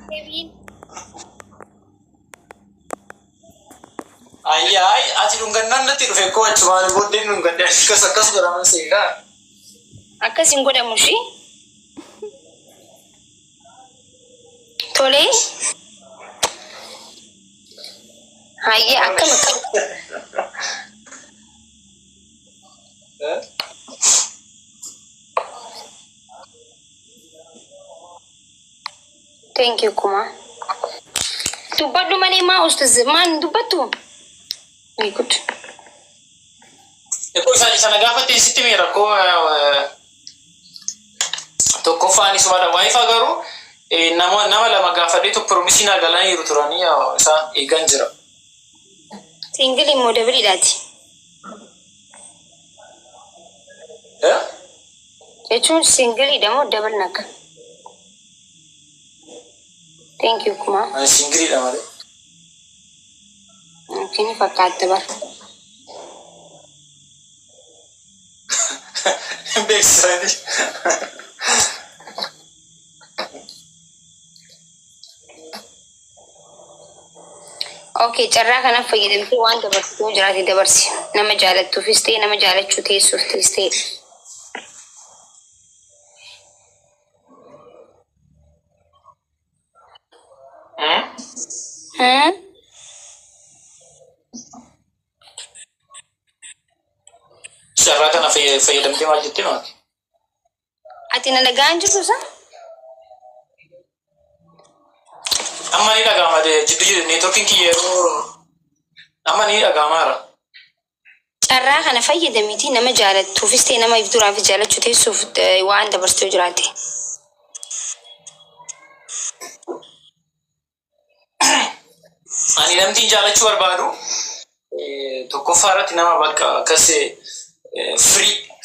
Deebiin. Ayyaay ati dhungannaan natti dhufe koo achumaan booddeen dhungannaan akkas godhaman seekaa. Akkasiin godhamu ishii. Tolee. Hayyee akkam. Thank you, Kuma. Dubbadhu malee maa ustaz maan dubbattu? Ay good. Eko sana gaafatte sitti miira koo tokko faani sumada wifi garuu nama lama gaafadhe to promisina galanii jiru turanii isaan eegan jira. Single immoo dabaliidhaati. Jechuun singiliidha moo dabal naka? Thank you, Kuma. Singiliidha malee. Kini fakkaata bar. Beeksisanii. Okay, carraa kana fayyadamtee waan dabarsituu jiraate dabarsi. Nama jaalattuufis ta'e nama jaalachuu teessuufis ta'e. Carraa kana fayyadamtee maal jettee maati? Ati na dhagaan jirtu sa? Amma ni dhaga'ama jidduu neetworkiin kiyyeroo amma ni dhaga'amaara. Carraa kana fayyadamiitii nama jaalattuufis ta'e nama if duraafis jaalachuu teessuuf waan dabarsituu jiraate. Ani namtiin jaalachuu barbaadu tokkoffaa irratti nama bakka akkas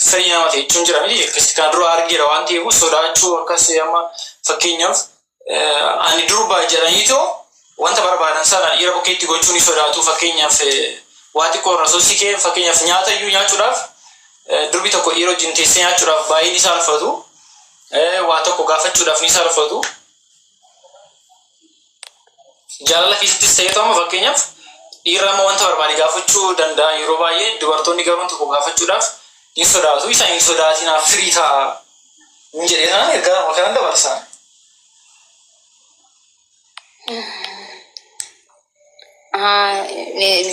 firii nama ta'e jechuun jira miti akkasitti kan dura argeera waan ta'eef sodaachuu akkas amma fakkeenyaaf ani durbaa jedhaniitoo wanta barbaadan sana dhiira bukkeetti gochuu ni sodaatu fakkeenyaaf waa xiqqoo irra soosii kee fakkeenyaaf nyaata iyyuu nyaachuudhaaf durbi tokko dhiira wajjin teessee nyaachuudhaaf baay'ee ni saalfatu waa tokko gaafachuudhaaf ni saalfatu. Jaalala keessattis ta'ee ta'uma fakkeenyaaf dhiirri amma wanta barbaade gaafachuu danda'a yeroo baay'ee dubartoonni garuu tokko gaafachuudhaaf ni sodaatu isa hin sodaatinaaf firii ta'a hin jedhee sana ergaa makanan dabarsaa.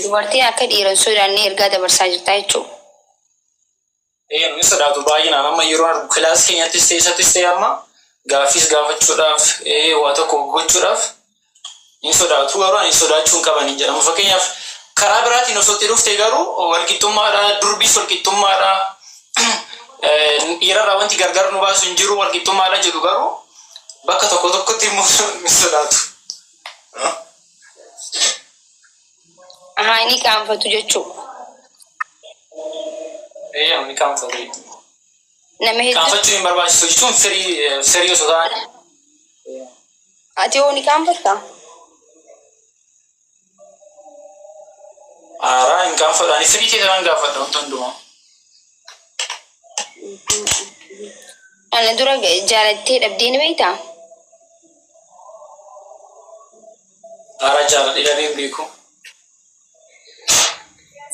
Dubartiin akka dhiiran sodaannee ergaa dabarsaa jirtaa jechuudha. Ni sodaatu baay'inaan amma yeroo kilaas keenyattis ta'esattis ta'e amma gaaffiis gaafachuudhaaf waa tokko gochuudhaaf ni sodaatu garuu ani sodaachuun qabanii jedhama. Fakkeenyaaf karaa biraatiin osoo itti dhuftee garuu walqixxummaadha durbiis walqixxummaadha dhiirarraa wanti gargar nu baasu hin jiru walqixxummaadha jedhu garuu bakka tokko tokkotti immoo ni sodaatu. Ni qaanfatu jechuudha. Ni qaanfatu. Nama hedduu. Qaanfachuu hin barbaachisu jechuun firii osoo ta'an. Ati hoo ni qaanfattaa? Aaraa hin qaanfadhu. Ani firii ta'e waan gaafadha wanta hundumaa. Ana dura jaalattee dhabdee ni beektaa? Aaraa jaaladhee dhabee hin beeku.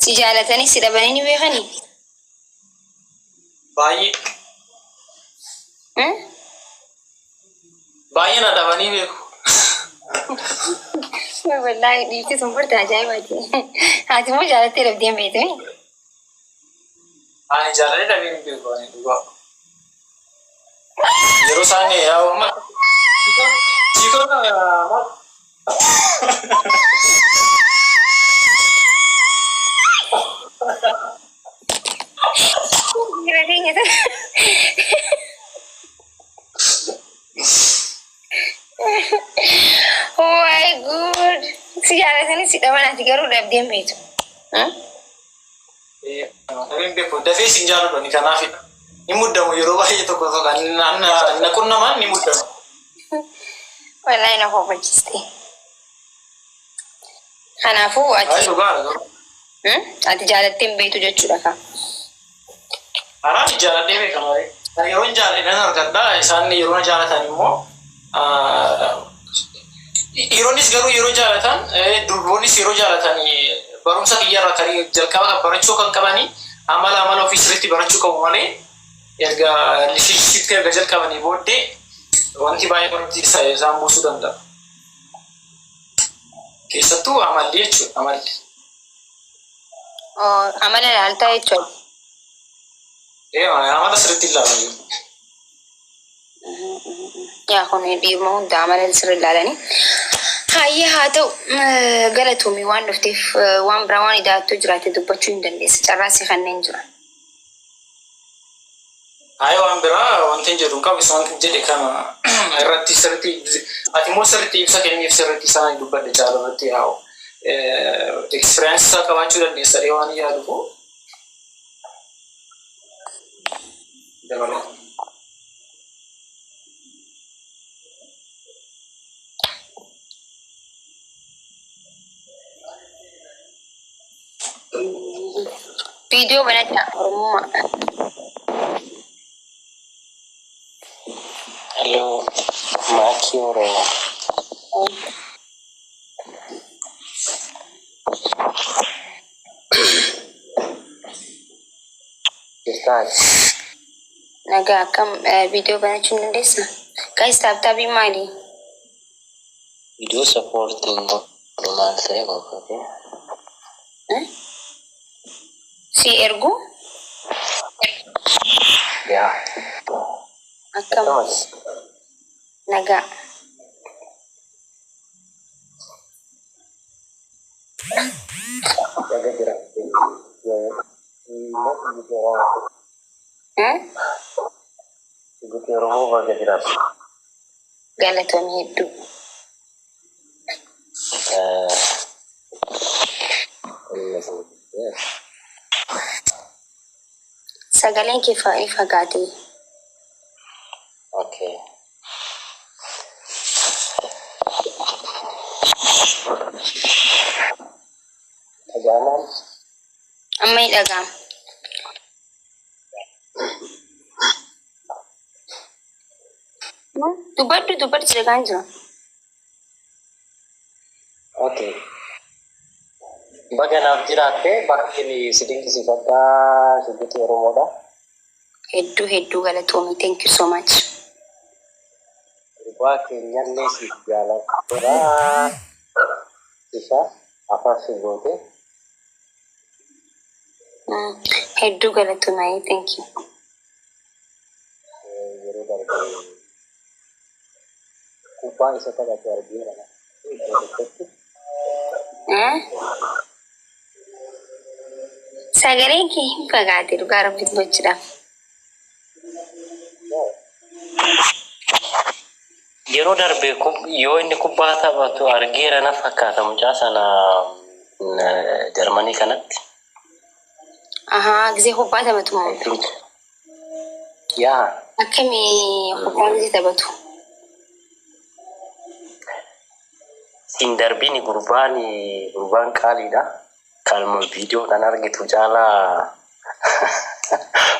Si jaalatanii si dhabanii ni beekanii? Baay'ee. Baay'ee na dhabanii beeku. Wallahi dhiirti sun furtaa ajaa'ibaati. Ati immoo jaalattee dhabdee hin beektu? Ani jaaladhee dhabee hin beeku ani dhugaa. Yeroo isaan amma chiikota Oh my god. Si jaalatanii si dhaban ati garuu dhabdee hin beektu. Dhabee hin beeku. Dafee si hin jaaladhu ani kanaafidha. Ni muddamu yeroo baay'ee tokko tokko na qunnamaan ni muddamu. Wallahi na kofachiiste. Kanaafuu ati jaalattee hin beektu jechuudha ka. Anaan jaaladhee beeka malee. Yeroo hin jaaladhe nan argadha. Isaan yeroo na jaalatan immoo Dhiironnis garuu yeroo jaalatan durboonnis yeroo jaalatan barumsa kiyyarraa tarii jalqaba barachuu kan qabanii amala ofii sirriitti barachuu qabu malee erga rileeshinshiippii erga jalqabanii booddee wanti baay'ee barumsa isaan buusuu danda'a. Keessattuu amalli jechuudha amalli. Amala ilaaltaa jechuudha. Amala sirriitti ilaalanii. Yaa kun dhiiruma hundaa amala sirrii ilaalanii. Hayyee haa ta'u galatoomii waan dhufteef waan biraa waan idaattuu jiraate dubbachuu hin dandeessa. Carraasii kanneen jiran. Ayo waan biraa wanti hin jedhu qabu isaan jedhe kana irratti sirriitti ati immoo sirriitti ibsa kenniif sirriitti isaan dubbadde caala irratti yaa'u. Experience isaa qabaachuu dandeessa dhee waan yaaduuf dabalata. Video banata Oromummaa. Hello, Maki Oromo. Giftaan. Nagaa akkam video banachuu hin dandeessa? Guys taaptaabii maali? Video supporting normal ta'e qofaati. Si ergu? Yaa. Akkam? Nagaa. Jaga jira. Ibu Oromo baga jira. Galatoomii hedduu. Sagaleen kee fagaatee. Okay. Ajaran. Amma hin dhaga'amu. Dubbadhu jedhaan jira. Okay. Baga naaf jiraatte bakki si dinqisiifadhaa shubbiti Oromoodha. Hedduu galatoomii. Thank you so much. Gurbaa keenyallee siif jaalladha. Isa afaan si goote. Hedduu galatoomii. Thank you. Yeroo darbee kubbaa isa taphatu argeera. Sagaleen kee hin fagaate dhugaa rabbitti gochuudhaaf. Yeroo darbee yoo inni kubbaa taphatu argeera na fakkaata mucaa sana Jarmanii kanatti. Gisee kubbaa taphatu moo? Yaa. Akkamii kubbaa gisee taphatu? Siin darbiin gurbaan qaaliidha. Kalma viidiyoo kan argitu caalaa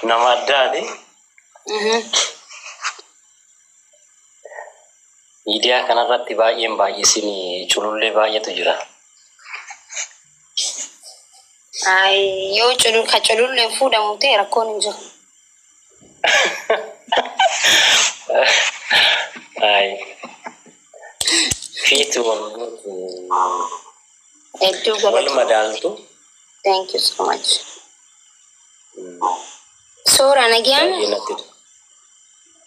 nama addaati. Miidiyaa kanarratti baay'een culullee baay'eetu jira. Yoo cululleen fuudhamu ta'e rakkoon hin jiru. Fiitu Hedduu wal galatoomii. madaaltu. Thank you so much. Suuraa nagaan.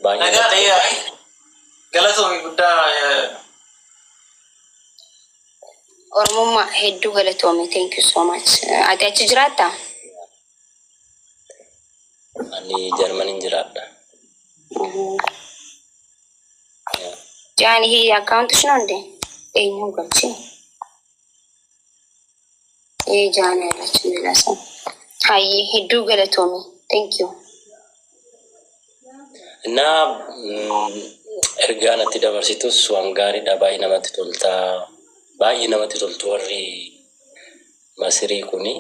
Nagaa ta'ee galatoomii guddaa Oromummaa hedduu galatoomii. Thank you so much. Ati achi jiraattaa? Ani Jarmaniin jiraadha. Jaani hii account shinoonde eenyu galchee? Jaani alachi milasa. Hayyee hedduu galatoomii. Thank you. Na ergaa natti dabarsitus waan gaariidha. Baay'ee namatti tolta. Baay'ee namatti toltu warri Masirii kuni.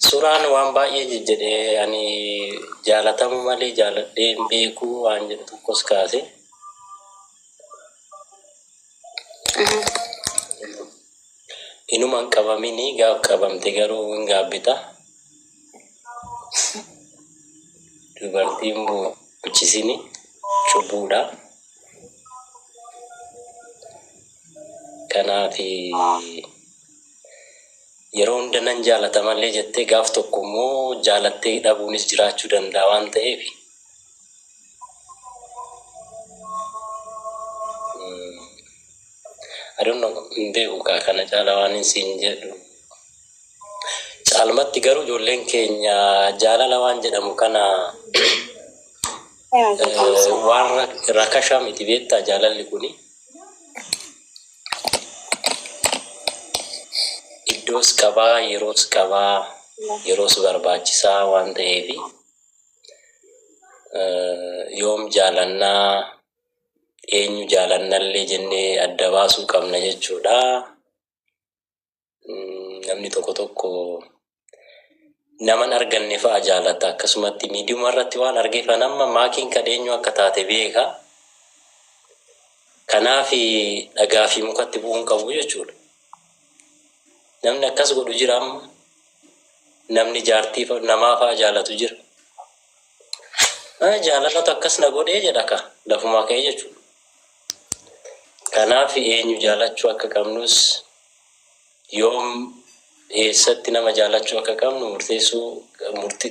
Suuraan waan baay'ee jedhee ani jaalatamu malee jaaladhee hin beeku waan jedhu tokkos kaase. Inuman qabamini gaaf qabamte garuu hin gaabbita. Dubartiin buuchisini cubbuudha. Kanaaf yeroo hunda nan jaalata malee jettee gaaf tokko immoo jaalattee dhabuunis jiraachuu danda'a waan ta'eef. I don't know, hin beeku kana caalaa waan siin jedhu. Caalmatti garuu ijoolleen keenya jaalala waan jedhamu kana waan rakashaa miti beektaa jaalalli kuni. Iddoos qabaa, yeroos barbaachisaa waan ta'eef yoom jaalannaa eenyu jaalannallee jennee adda baasuu qabna jechuudha. Namni tokko naman arganne fa'a jaalata akkasumatti miidiyuma irratti waan argeefan amma maakiin kadheenyu akka taate beeka. Kanaaf dhagaa fi mukatti bu'uun qabu jechuudha. Namni akkas godhu jira amma. Namni jaartii namaa fa'a jaalatu jira. Jaalalatu akkas na godhee jedha ka lafumaa ka'ee jechuudha. Kanaaf eenyu jaalachuu akka qabnus yoom eessatti nama jaalachuu akka qabnu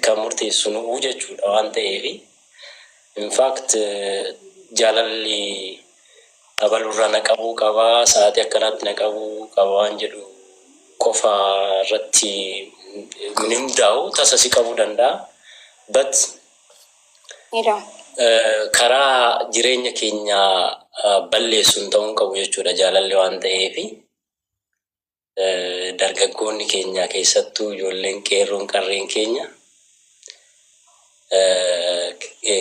kan murteessu nu'uu jechuudha waan ta'eef. In fact jaalalli abalurraa na qabuu qabaa sa'aatii akkanaatti na qabuu qaba waan jedhu qofa irratti hin hundaa'u tasa si qabuu danda'a. But karaa jireenya keenya balleessuun ta'uun qabu jechuudha jaalalli waan ta'eef. Dargaggoonni keenya keessattuu ijoolleen qeerroon qarreen keenya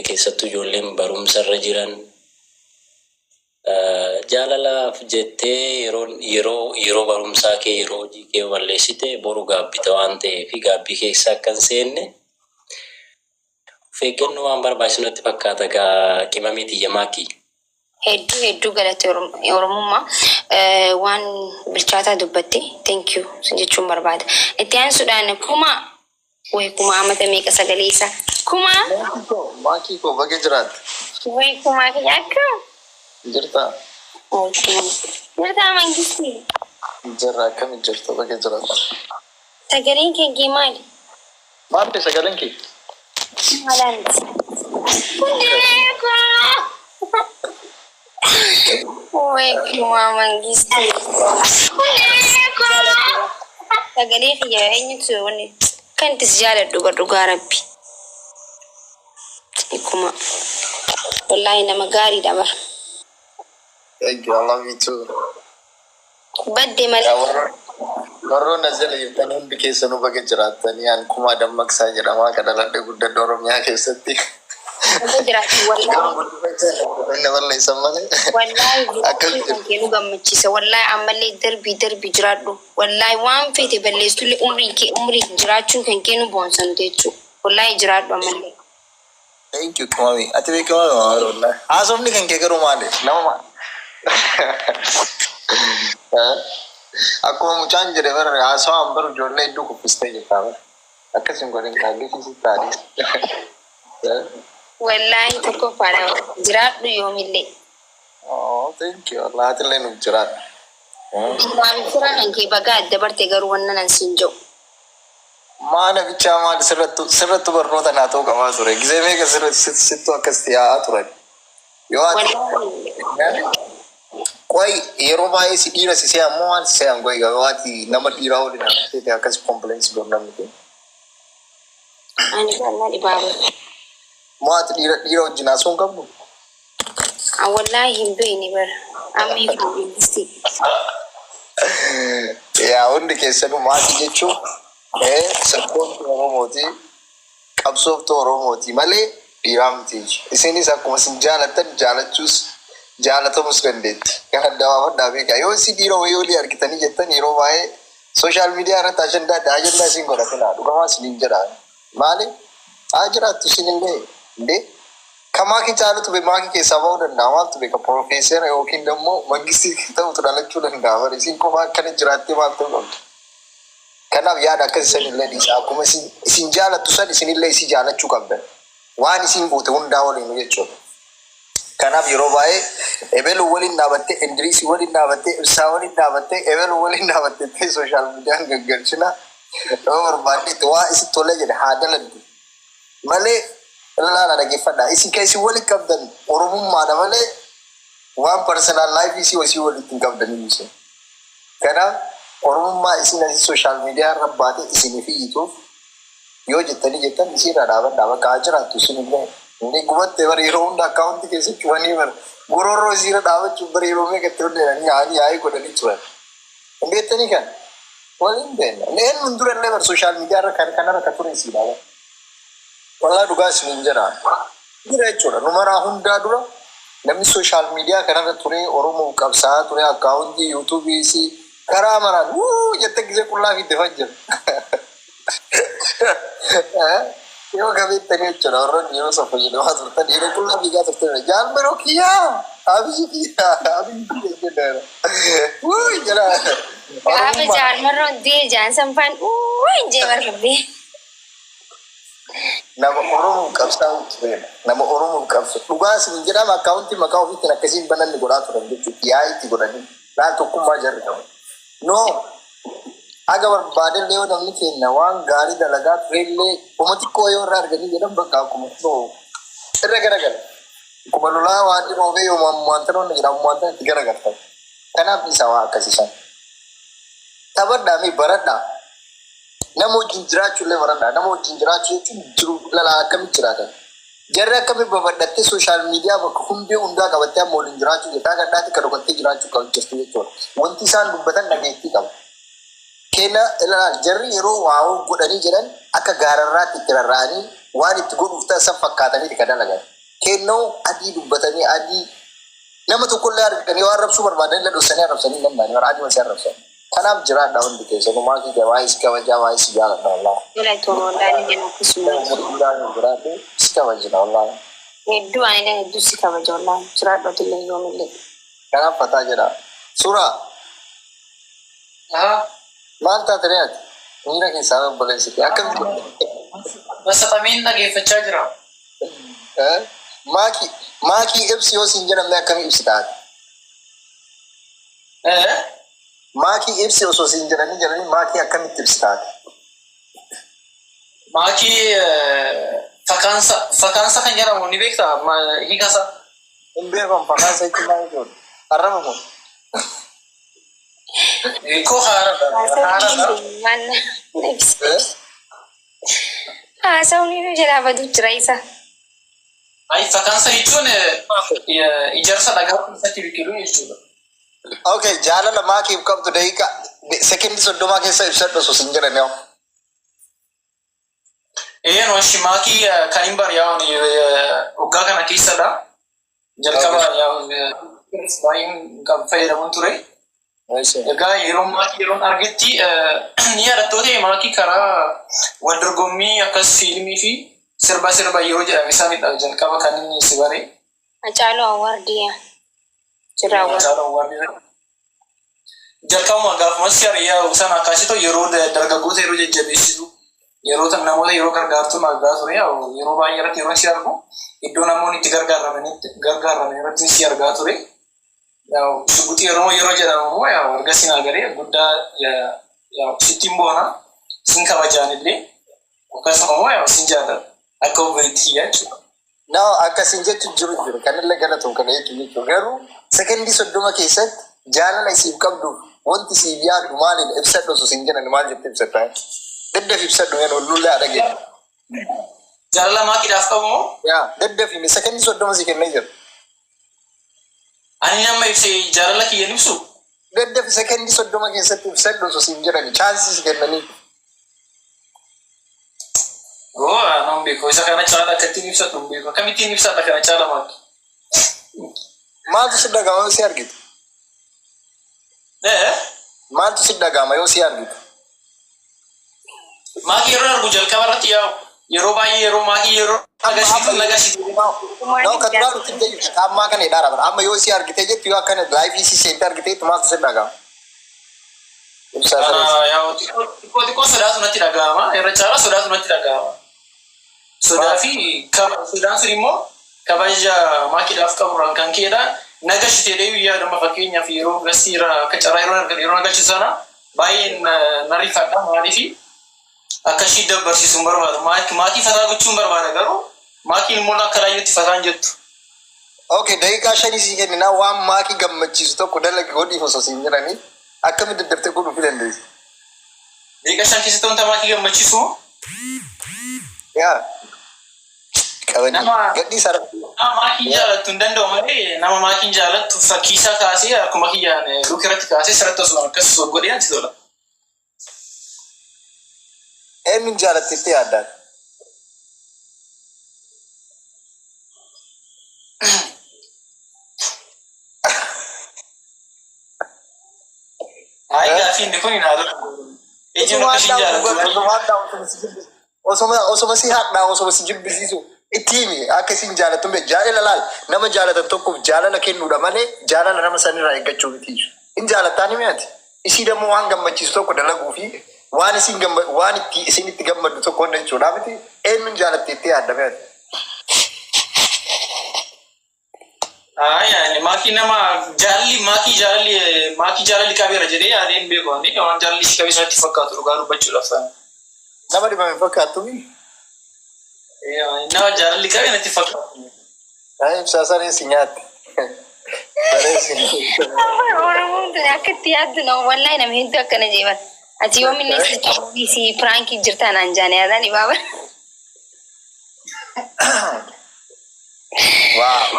keessattuu ijoolleen barumsarra jiran jaalalaaf jettee yeroo barumsaa kee yeroo hojii kee balleessite boru gaabbita waan ta'eef gaabbii keessa akka hin seenne of eeggannoo waan barbaachisu natti fakkaata qimamii xiyyamaa kee. Hedduu galate Oromummaa waan bilchaataa dubbatte thank you jechuun barbaada. Itti aansuudhaan kuma amata meeqa sagalee isaa Maakii koo baga jiraate. Kuma akkam Jirta. Mangisti. Jirra akkami jirta baga jiraate. Sagaleen kee maali? Maali sagaleen kee? Maalaan. Kuma Mangisti. Sagalee kiyya eenyutu wanni kan itti jaaladhu dhugaa Rabbi. Kuma wallahi nama gaariidha bara. Thank you, I love you too. Badde malee. Warroon nazala jirtanii hundi keessanuu baga jiraatanii an kuma dammaqsaa jedhamaa kadhaladhe guddadha Oromiyaa keessatti. Wallahi gammachiisa wallahi ammallee darbii jiraadhu wallahi waan feete balleessitullee umrii jiraachuun kan kennu boonsan jechuudha wallahi jiraadhu ammallee. Thank you Kumami. Ati beekama wallahi. Haasofni kan kee garuu maali? Nama akkuma mucaan jedhe bara haasawaan baru ijoollee hedduu kuffistee jirtaa bara. Akkasin godhin kaagee fi sittaadhi. Wallahi tokko faana jiraadhu yoomillee. Oh, thank you. Allah atillee nuuf jiraadhu. Waan firaan hankee bagaa adda barte garuu wannan an siin jedhu. Maana bichaa maali sirrattu barnoota naa ta'uu qabaa ture. Gisee meeqa sittu akkasitti yaa'aa turan. Yoo ati qoy yeroo baay'ee si dhiira si se'an moo waan si se'an qoy yoo ati nama dhiiraa waliin haasofte akkas kompleensi godhu namni kun. Ani kan dhibaamu. Moo ati dhiira wajjin haasofuu qabdu? Wallahi hin beekne bara. Ammii kun Mangisti. Yaa hundi keessanuu maatii jechuun sabboontuu Oromooti qabsooftuu Oromooti malee dhiiraa miti. Isinis akkuma isin jaalattan jaalachuus jaalatamus dandeetti. Kan adda baafadhaa beekaa. Yoo si dhiira wayii olii argitanii jettan yeroo baay'ee Social media irratti ajandaa isin godhatina dhugamaa isin jira. Maali? Ajiraattu isin illee kamaaki caalutu be maaki keessaa bahuu danda'a maaltu beeka profeesera yookiin immoo mangistii ta'utu dhalachuu danda'a. Bari isin qofa akkana jiraattee maaltu qabdu. Kanaaf yaada akkas isin illee dhiisa. Akkuma isin jaalattu san isin illee isi jaalachuu qabdan. Waan isin goote hundaa waliin jechuudha. Kanaaf yeroo baay'ee ebelu waliin dhaabattee Indiriisii waliin dhaabattee Ibsaa waliin dhaabattee ebelu waliin dhaabattee sooshaal miidiyaan gaggeessina nama barbaaddeetti waa isi tolee jedhe haa daladdu malee ilaala dhaggeeffadhaa isin keessi waliin qabdan oromummaadha malee waan personal life isii wasii walitti hin qabdanii isin. Kanaaf oromummaa isin asii sooshaal miidiyaa irra baatee isinii fiyyituuf yoo jettanii jettan isiirra dhaabadhaa bakka haa jiraattu isin illee. Ini gubatte bari yeroo hunda akkaawuntii keessatti cufanii bara gororroo isiirra dhaabachuuf bari yeroo meeqatti hundeenanii yaa'ii godhanii turan. Hin beektanii kan waliin beekna. Neen nun dura illee bara sooshaal miidiyaa irra kanarra kan ture isii dhaaba. Wallaa dhugaa isiniin jedha. Jira jechuudha. Numaraa hundaa dura namni sooshaal miidiyaa kanarra ture Oromoo qabsaa'aa ture akkaawuntii yuutuubii isii karaa maraan jette gisee qullaa fiitte fajjira. Yo gabeettanii jechuudha warroonni yeroo isa fayyadamaa turtan dhiira qullaa fiigaa turtan jaalmaroo kiyyaa abiyyi kiyyaa jedhara. Jala. Gaafa jaalmaroo dee jaansan faan jee marfabee. Nama Oromoo qabsaa'u tureera. Nama Oromoo qabsu. Dhugaa isin jedhama akkaawuntii maqaa ofiitiin akkasiin bananni godhaa turan jechuudha. Yaa'itti godhanii laan tokkummaa jarri qabu. No. Aga barbaadan yoo namni kenna waan gaarii dalagaa turellee uumati koo yoo irraa arganii jedhan bakka akkuma irra garagala. Akkuma lolaa waan dhiboobee yoo maammantaroonni jedhamu maammantan itti garagartan. Kanaaf isa waa akkasiisan. Taphadhaa mi baradhaa. Nama wajjin jiraachuu illee baradhaa. Nama wajjin jiraachuu jechuun jiru lalaa akkamitti jiraatan. Jarri akkamitti babadhattee sooshaal miidiyaa bakka hundee hundaa qabattee amma waliin jiraachuu jedhaa gadhaatti kan dhugattee jiraachuu qabu jirtu jechuudha. Wanti isaan dubbatan dhageettii qabu. Kena ilaala jarri yeroo waa godhanii jedhan akka gaararraatti itti rarra'anii waan itti godhuuf ta'an fakkaatanii itti dalagan. Kennoo adii dubbatanii adii nama tokkollee arganii waan arrabsuu barbaadan illee dhoksanii arrabsanii hin danda'anii waan adii masii arrabsan. Kanaaf jiraadha hundi keessatti maal fi waa isi kabajaa waa isi jaalladha wallaahi. Jira toora wallaahi jenna akkasuma. Jiraadha isi kabajina wallaahi. Hedduu ani hedduu si kabaja wallaahi jiraadha illee yoomillee. Kanaaf fataa jedha. Suuraa. Maal taatanii ati? Miira keessaa obboleessite. Akkamitti? Masaqamiin dhageeffachaa jira. Maakii ibsi yoo siin jedhamne akkamii ibsi taate? Maakii ibsi osoo siin jedhanii maakii akkamitti ibsi taate? Maakii fakaansa kan jedhamu ni beektaa? Hiikasa? Hin beekamu fakaansa jechuun maal jechuudha? Arraba moo? Kau harap. Asal ni jadi apa tu cerai sa? Ay vakansa itu ijarsa dagar bisa dibikin itu. Okay, jalan lama ki kam tu dai ka second soddoma ke sa ibsat so sinjara ne. No shimaki kanimbar ya ni uga kana kisada. Jalkaba ya selain kam faida munture. Egaa yeroo argetti ni yaadattoote maakii karaa wal dorgommii akkas fiilmii fi sirba yeroo jedhame isaanidha jalqaba kan inni si bare. Hacaaluu Awwaardiyaa. Jira Awwaardiyaa. Jalqabuma gaafumas hiriyaa sana akkasitti yeroo dargaggoota yeroo jajjabeessitu yeroo namoota yeroo gargaartu argaa ture yeroo baay'ee irratti yeroo si argu iddoo namoonni itti gargaaraman irratti si argaa ture. Subuti yeroo jedhamu warga sin agaree guddaa sittiin boona sin kabajaan illee akkasuma sin jaallata akka obboliitti jechuudha. Naa akkasiin jechuun jiru kanallee galatuun kana jechuun garuu sekendii soddoma keessatti jaalala isiif qabdu wanti siif yaadu maaliidha ibsadhu osoo sin jedhan maal jettee ibsataa? Daddafi ibsadhu yan ollullee adagee. Jaalala maakiidhaaf qabu moo? Daddafi sekendii soddoma si kennee jira. Ani nama ibsee jaalala kiyyan ibsu. Daddafi sekendii soddoma keessatti ibsadhu osoo sin jedhani chaansii si kennanii. Non beeko isa kana caala akkattiin ibsatu hin beeku. Akkamittiin ibsata kana caala maatu? Maaltu si dhagama yoo si argitu? Maaltu si dhagama yoo si argitu? Maaki yeroo argu jalqaba irratti yeroo baay'ee yeroo maaki yeroo agarsiisu. No, kaduraan nuti jechuudha. Ammaa kana hidhaa dha. Amma yoo si argite jettu yoo akkana laayifii si seente argite tumaatu sin dhaga'ama. Xiqqoo sodaatu natti dhaga'ama. Irra caalaa sodaatu natti dhaga'ama. Sodaa fi sodaan sun immoo kabaja maakiidhaaf qaburraan kan ka'edha. Nagashitee deebii yaadama fakkeenyaaf yeroo gasiira akka carraa yeroo nagashisu sana baay'ee na rifadha maaliifi akkasii dabarsiisuun barbaadu. Maatii fataa gochuun barbaada garuu maatiin immoo akka laayyootti fataan jettu. Okay, daqiiqaa shanii sii kennina waan maakii gammachiisu tokko dalagi godhiif osoo siin jiranii akkamitti daddartee godhuu fi dandeessi? Daqiiqaa shan keessatti wanta maakii gammachiisu moo? Yaa qabanii gadhii sara. Nama maakii jaalattu hin danda'u malee nama maakii jaalattu fakkii isaa kaasee akkuma kiyyaan luka irratti kaasee sirratti osoo akkas godhee anti tola. Eenyuun jaalattitti yaaddaan? Ay gaafiin kun hin haadha. Ejjeen akkasii jaalattu. Osoma si hadhaa osoma si jibbisiisu ittiimi akkasiin jaalattu jaalala laal nama jaalatan tokkoof jaalala kennuudha malee jaalala nama sanirraa eeggachuu miti. In jaalattaa ni mi'aati. Isii dammoo waan gammachiisu tokko dalaguu fi waan isin itti gammaddu tokko jechuudha miti. Eenyuun jaalatteetti yaadda mi'aati. Maakii nama maakii jaalalli qabeera jedhee yaadeen beekamanii waan jaalalli si qabee sanatti fakkaatu dhugaa dubbachuudhaaf ta'an. Nama dhibame fakkaattu mi? Nama jaalalli qabee natti fakkaatu. Ibsaa sareessi nyaatti. Oromoon akka itti yaaddu na wallahi nama hedduu akkana jeeban. Ati yoomillee si piraankii jirtaa naan jaane yaadaan ibaaba. Waaw.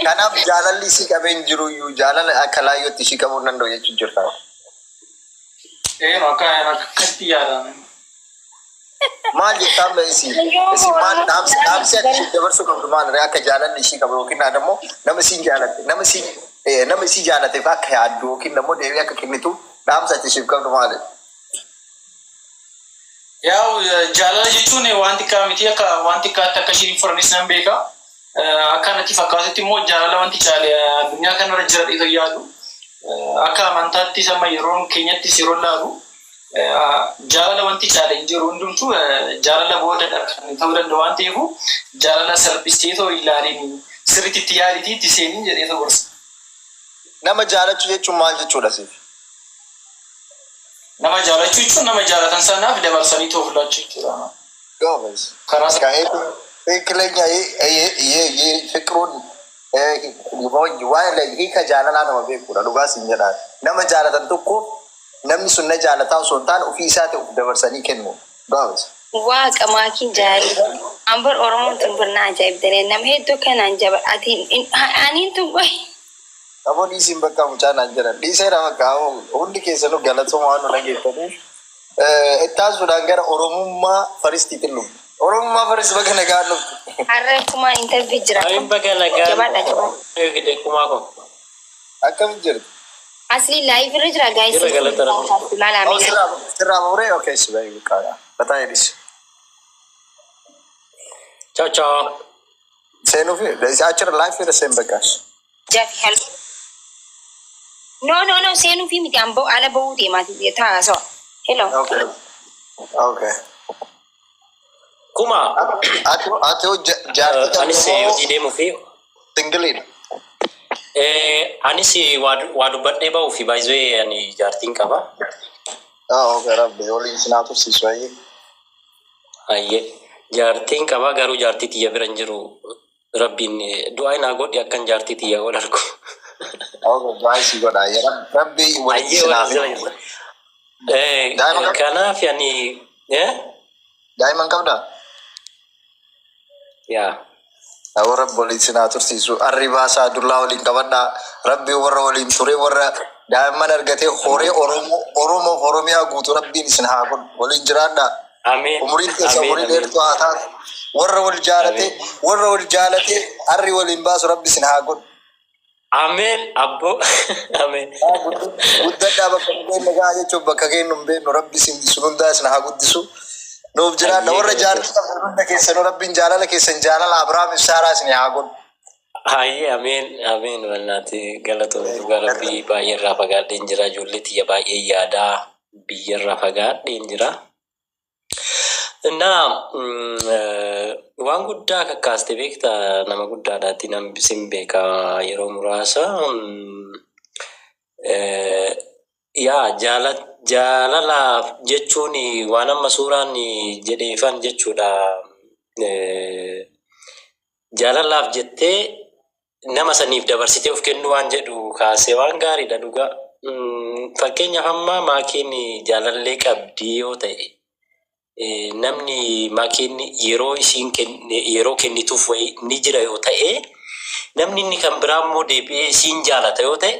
Kanaaf jaalalli si qabeen jiru iyyuu jaalala akka laayyootti si qabuu danda'u jechuun jirta. Akkatti yaadame. Maal jettaan ba'isi? Isin maal dhaamsi akka dabarsuu qabdu maal akka jaalalli si qabu yookiin ammoo nama si jaalatte nama si jaalateef akka yaaddu yookiin ammoo deebii akka kennitu dhaamsa ati siif qabdu maali? Yaa'u jaalala jechuun wanti kaamiti wanti akka shiin furnis nan beeka. Akkanatti fakkaatutti immoo jaalala wanti caale addunyaa kanarra jira dhiitoo yaadu. Akka amantaatti sama yeroon keenyattis yeroo laalu jaalala wanti caale hin jiru hundumtuu jaalala boodadha kan ta'uu danda'u waan ta'eef jaalala salphistee too ilaaliin sirriitti itti yaaditii itti seeniin jedhee ta'uu gorsa. Nama jaalachuu jechuun maal jechuudha siif? Nama jaalachuu jechuun nama jaalatan sanaaf dabarsanii ta'uu filachuu jechuudha. Goobes. ትክክለኛ ፍቅሩን hiika jaalalaa nama beekudha dhugaa siin jedhaan nama jaalatan tokko namni sun na jaalataa osoo hin taane ofii isaa ta'e of dabarsanii kennu gaafas. Waaqa maakiin jaalli ambar Oromoon tun birna ajaa'ibdanii nama hedduu kanaan jaba aniin tun qoy. Aboo dhiisiin bakka mucaa naan jedhan dhiiseera bakka hundi keessanuu galatuma waan nu dhageessaniif ittaansuudhaan gara Oromummaa faristiitiin dhufu. Oromummaa faris baga nagaa dhuftu. Harree kumaan intervii jira. Ayin baga nagaa. Jabaadha jabaadha. Eegde kumaa kun. Akkam jirtu? Asli live irra jira guys. Jira galatara. Sirraa muree okay si baay'ee buqqaadha. Bataa edis. Ciao ciao. Seenuu fi achirra live irra seen bakkaas. Jaafi hello. No seenuu fi miti amboo ala bahuu deemaati taasoo. Hello. Okay. Kuma. Ati jaartii anis hojii deemuu fi singiliidha. Anis waa dubbadhee bahuu fi baay'ee ani jaartiin qaba. Okay rabbi waliin sinaa tursiisu ayyee. Ayyee jaartiin qaba garuu jaartii tiyya bira hin jiru rabbiin du'aa naa godhi akkan jaartii tiyya wal argu. Okay du'aa si godha ayyee rabbi waliin sinaa. Kanaaf ani daa'imman qabdaa? Yaa. Warra waliin sinaa tursiisu arribaa isaa dullaa waliin qabadhaa rabbi warra waliin ture warra daa'imman argatee horee Oromoo Oromiyaa guutuu rabbiin isin haa godhu waliin jiraadhaa. Amiin. Umuriin keessa umurii dheertuu haa taatu warra wal jaalate arri waliin baasu rabbi isin haa godhu. Amen abbo. Amen. Guddadhaa bakka dhufeen nagaa jechuun bakka kennu hin beeknu rabbi sun hundaa isin haa guddisu. Nuuf jiraadha warra jaartii qabdan hunda keessanuu rabbiin jaalala keessan jaalala Abiraam Ibsaaraa isin haa godhu. Hayyee amen amen walnaati galatoomii dhugaa rabbii baay'eerraa fagaadheen jira ijoollee tiyya baay'ee yaadaa biyyarraa fagaadheen jira. Naa waan guddaa kakkaaste beekta nama guddaadhaatti namni sin beeka yeroo muraasa yaa jaalalaaf jechuun waan amma suuraan jedheefan jechuudha. Jaalalaaf jettee nama saniif dabarsitee of kennu waan jedhu kaasee waan gaariidha dhugaa. Fakkeenyaaf amma maakiin jaalallee qabdii yoo ta'e namni maakiin yeroo kennituuf wayii ni jira yoo ta'e namni inni kan biraa immoo deebi'ee isiin jaalata yoo ta'e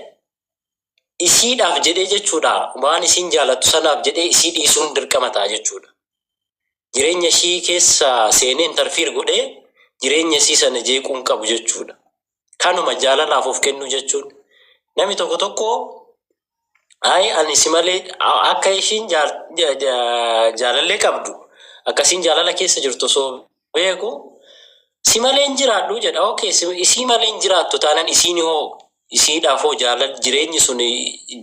isiidhaaf jedhee jechuudha waan isiin jaalatu sanaaf jedhee isii dhiisuun dirqama ta'a jechuudha. Jireenya ishii keessa seenee interfiir godhee jireenya isii sana jeequun qabu jechuudha. Kanuma jaalalaaf of kennu jechuun namni tokko ani si malee akka ishiin jaalallee qabdu akkasiin jaalala keessa jirtu osoo beeku si malee hin jiraadhu jedha. Okay, isii malee hin jiraattu taanaan isiin hoo isiidhaaf hoo jireenyi sun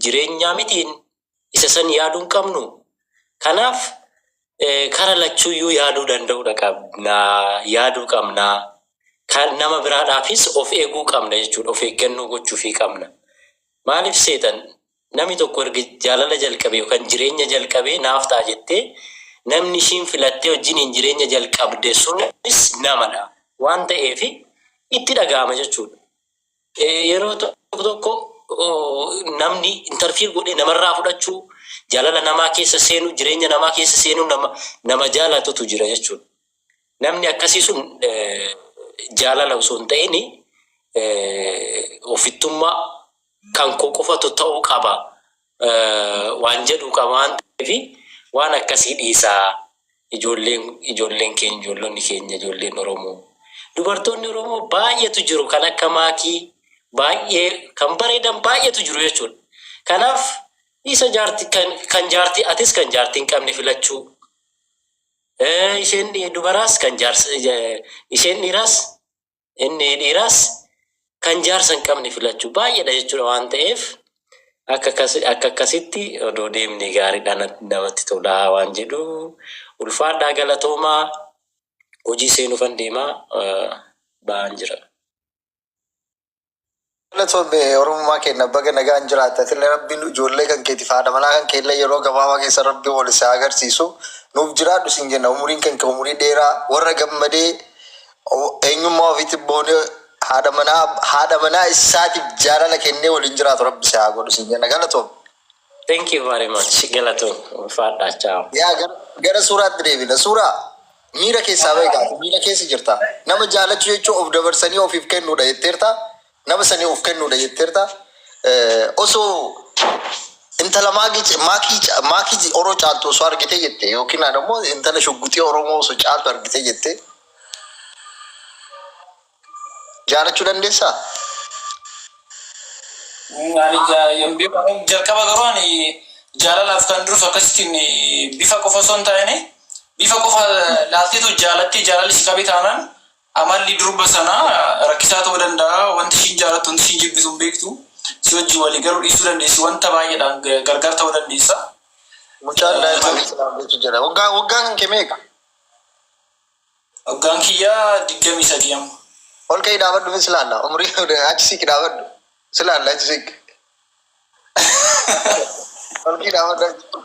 jireenyaa mitiin isa san yaaduu hin qabnu. Kanaaf kara lachuuyyuu yaaduu danda'uudha qabnaa yaaduu qabnaa. Kan nama biraadhaafis of eeguu qabna jechuudha. Of eeggannoo gochuufii qabna. Maaliif seetan namni tokko erga jaalala jalqabee yookaan jireenya jalqabee naaf ta'a jettee namni ishiin filattee wajjiniin jireenya jalqabde sunis namadha waan ta'eef itti dhaga'ama jechuudha. Yeroo tokko namni interfiir godhee namarraa fudhachuu jaalala namaa keessa seenu jireenya namaa keessa seenu nama jaalatutu jira jechuudha. Namni akkasii sun jaalala osoo hin ta'in ofittummaa kan koo qofatu ta'uu qaba waan jedhu qaba waan ta'eef waan akkasii dhiisaa ijoolleen keenya ijoollonni keenya ijoolleen Oromoo dubartoonni Oromoo baay'eetu jiru kan akka maakii baay'ee kan bareedan baay'eetu jiru jechuudha. Kanaaf isa kan jaartii atis kan jaartii hin qabne filachuu isheen dubaraas kan isheen dhiiraas inni dhiiraas kan jaarsa hin qabne filachuu baay'eedha jechuudha waan ta'eef akka akkasitti odoo deemne gaariidha namatti tolaa waan jedhu ulfaadhaa galatoomaa hojii seenuufan deemaa ba'aan jira. Galatoomee Oromummaa keenya baga nagaan jiraata. Tillee rabbiin ijoollee kan keetiif haadha manaa kan keellee yeroo gabaabaa keessa rabbi wal isaa agarsiisu nuuf jiraadhu siin jenna. Umuriin kan umurii dheeraa warra gammadee eenyummaa ofiitti boonee haadha manaa isaatiif jaalala kennee waliin jiraatu rabbi isaa godhu siin jenna. Galatoom. Thank you very much. Galatoom. Ulfaadhaa ciao. Yaa gara suuraatti deebina. Suuraa miira keessaa beekaa miira keessa jirta. Nama jaalachuu jechuun of dabarsanii ofiif kennuudha jetteerta. Nama sanii of kennuudha jetteerta. Osoo intala maakii Oroo caaltu osoo argite jette yookiin ammoo intala shugguxii Oromoo osoo caaltu argite jette jaalachuu dandeessaa? Jalqaba garuu ani jaalalaaf kan duruuf akkasittiin bifa qofa osoo hin taane bifa qofa laalteetu jaalatti jaalalli si qabe taanaan amalli durba sanaa rakkisaa ta'uu danda'a. Wanti ishiin jaalattu wanti ishiin jibbisu hin beektu. Si wajjin walii garuu dhiisuu dandeessi. Wanta baay'eedhaan gargar ta'uu dandeessa. Mucaan daa'imman islaambeetu jira. Waggaan kan kee meeqa? Waggaan kiyyaa 23 amma. Ol ka'ii dhaabadhu min silaalla. Umurii achi siqi dhaabadhu. Silaalla achi siqi. Ol ka'ii dhaabadhu.